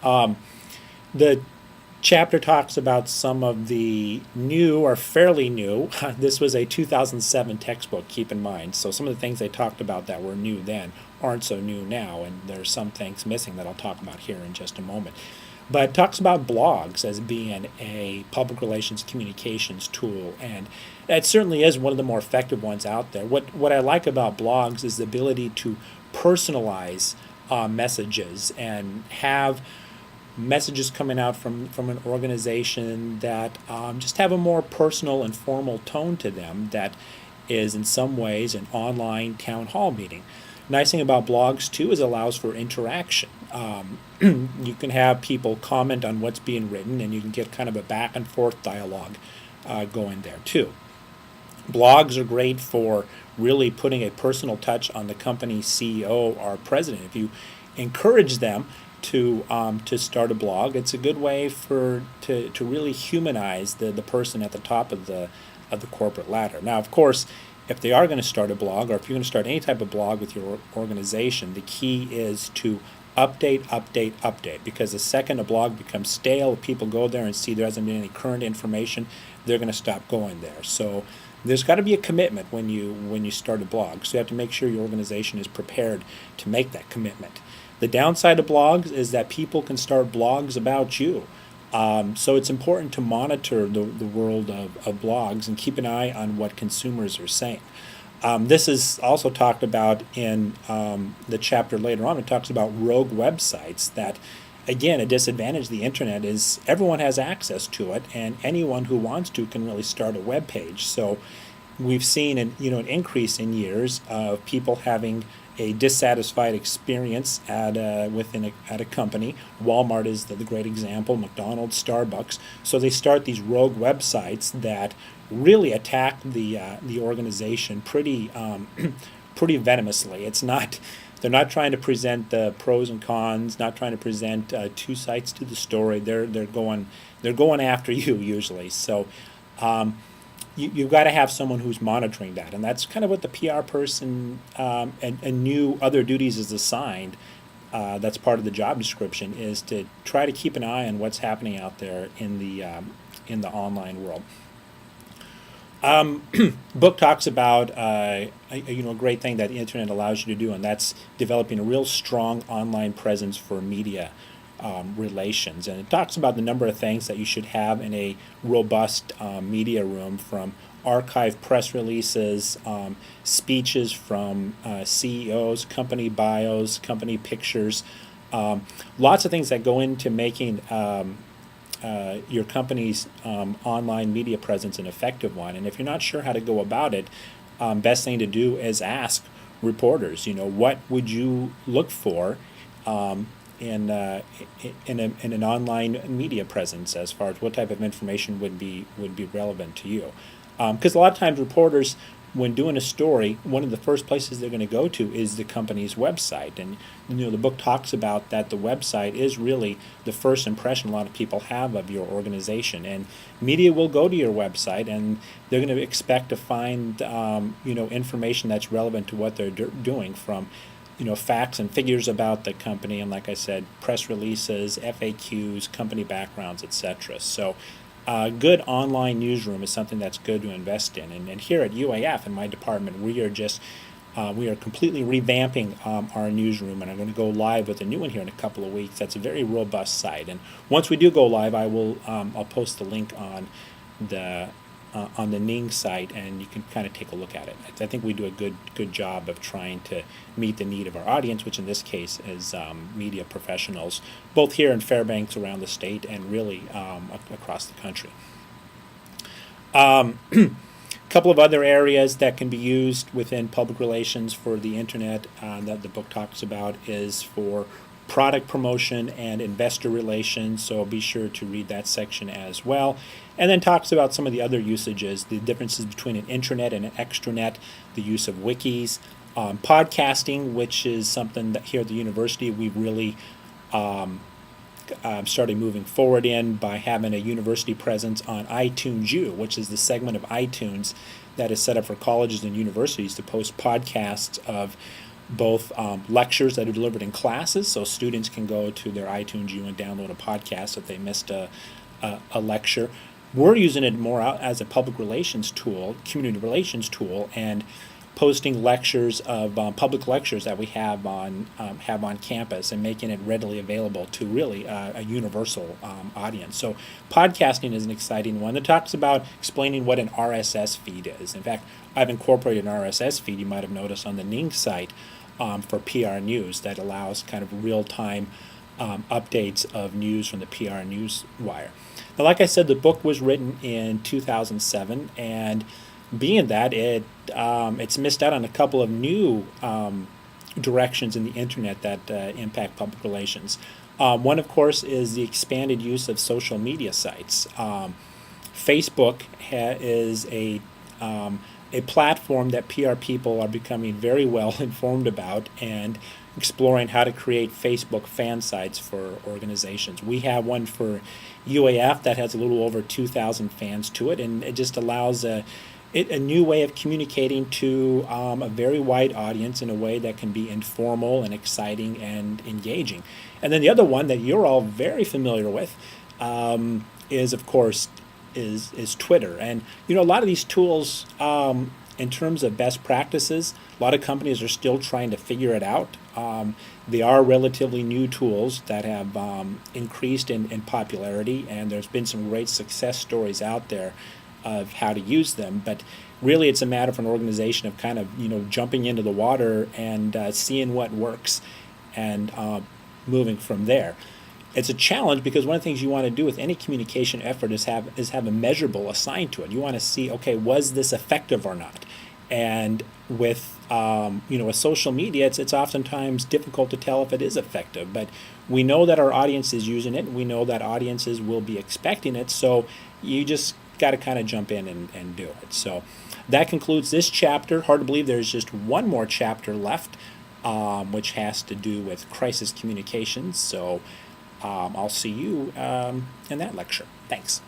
The chapter talks about some of the new or fairly new, this was a 2007 textbook, keep in mind, so some of the things they talked about that were new then aren't so new now, and there's some things missing that I'll talk about here in just a moment. But it talks about blogs as being a public relations communications tool, and it certainly is one of the more effective ones out there. What I like about blogs is the ability to personalize messages and have messages coming out from an organization that just have a more personal and formal tone to them that is in some ways an online town hall meeting. Nice thing about blogs too is it allows for interaction. You can have people comment on what's being written, and you can get kind of a back and forth dialogue going there too. Blogs are great for really putting a personal touch on the company's CEO or president. If you encourage them to start a blog, it's a good way to really humanize the person at the top of the corporate ladder. Now, of course, if they are going to start a blog, or if you're going to start any type of blog with your organization, the key is to update, because the second a blog becomes stale, people go there and see there hasn't been any current information, they're going to stop going there. So there's got to be a commitment when you start a blog. So you have to make sure your organization is prepared to make that commitment. The downside of blogs is that people can start blogs about you. So it's important to monitor the world of blogs and keep an eye on what consumers are saying. This is also talked about in the chapter later on. It talks about rogue websites that, again, a disadvantage of the internet is everyone has access to it, and anyone who wants to can really start a web page. So we've seen an increase in years of people having a dissatisfied experience at a company. Walmart is the great example, McDonald's, Starbucks. So they start these rogue websites that really attack the organization pretty venomously. They're not trying to present the pros and cons, not trying to present two sides to the story. They're going after you usually. So you've got to have someone who's monitoring that, and that's kind of what the PR person and new other duties is assigned. That's part of the job description, is to try to keep an eye on what's happening out there in the online world. Book talks about a great thing that the internet allows you to do, and that's developing a real strong online presence for media relations. And it talks about the number of things that you should have in a robust media room, from archived press releases, speeches from CEOs, company bios, company pictures, lots of things that go into making your company's online media presence an effective one. And if you're not sure how to go about it, best thing to do is ask reporters, what would you look for in an online media presence, as far as what type of information would be relevant to you. Because a lot of times reporters, when doing a story, one of the first places they're going to go to is the company's website. And the book talks about that the website is really the first impression a lot of people have of your organization. And media will go to your website, and they're going to expect to find information that's relevant to what they're doing, from facts and figures about the company, and like I said, press releases, FAQs, company backgrounds, etc. So a good online newsroom is something that's good to invest in. And here at UAF, in my department, we are completely revamping our newsroom, and I'm going to go live with a new one here in a couple of weeks. That's a very robust site, and once we do go live, I'll post the link on the Ning site, and you can kind of take a look at it. I think we do a good job of trying to meet the need of our audience, which in this case is media professionals, both here in Fairbanks, around the state, and really across the country. A couple of other areas that can be used within public relations for the internet that the book talks about is for product promotion and investor relations, so be sure to read that section as well. And then talks about some of the other usages, the differences between an intranet and an extranet, the use of wikis, podcasting, which is something that here at the university we've really started moving forward in by having a university presence on iTunes U, which is the segment of iTunes that is set up for colleges and universities to post podcasts of both lectures that are delivered in classes, so students can go to their iTunes U and download a podcast if they missed a lecture. We're using it more out as a public relations tool, community relations tool, and posting lectures of public lectures that we have on campus and making it readily available to really a universal audience. So podcasting is an exciting one that talks about explaining what an RSS feed is. In fact, I've incorporated an RSS feed, you might have noticed, on the Ning site for PR News that allows kind of real-time updates of news from the PR News wire. Now, like I said, the book was written in 2007, and being that it's missed out on a couple of new directions in the internet that impact public relations. One, of course, is the expanded use of social media sites. Facebook is a platform that PR people are becoming very well informed about and exploring how to create Facebook fan sites for organizations. We have one for UAF that has a little over 2,000 fans to it, and it just allows a new way of communicating to a very wide audience in a way that can be informal and exciting and engaging. And then the other one that you're all very familiar with is, of course, is Twitter. And a lot of these tools, in terms of best practices, a lot of companies are still trying to figure it out. They are relatively new tools that have increased in popularity, and there's been some great success stories out there of how to use them, but really it's a matter for an organization of kind of jumping into the water and seeing what works and moving from there. It's a challenge because one of the things you want to do with any communication effort is have a measurable assigned to it. You want to see, okay, was this effective or not? And with with social media, it's oftentimes difficult to tell if it is effective, but we know that our audience is using it. We know that audiences will be expecting it, so you just got to kind of jump in and do it. So that concludes this chapter. Hard to believe there's just one more chapter left, which has to do with crisis communications. So I'll see you in that lecture. Thanks.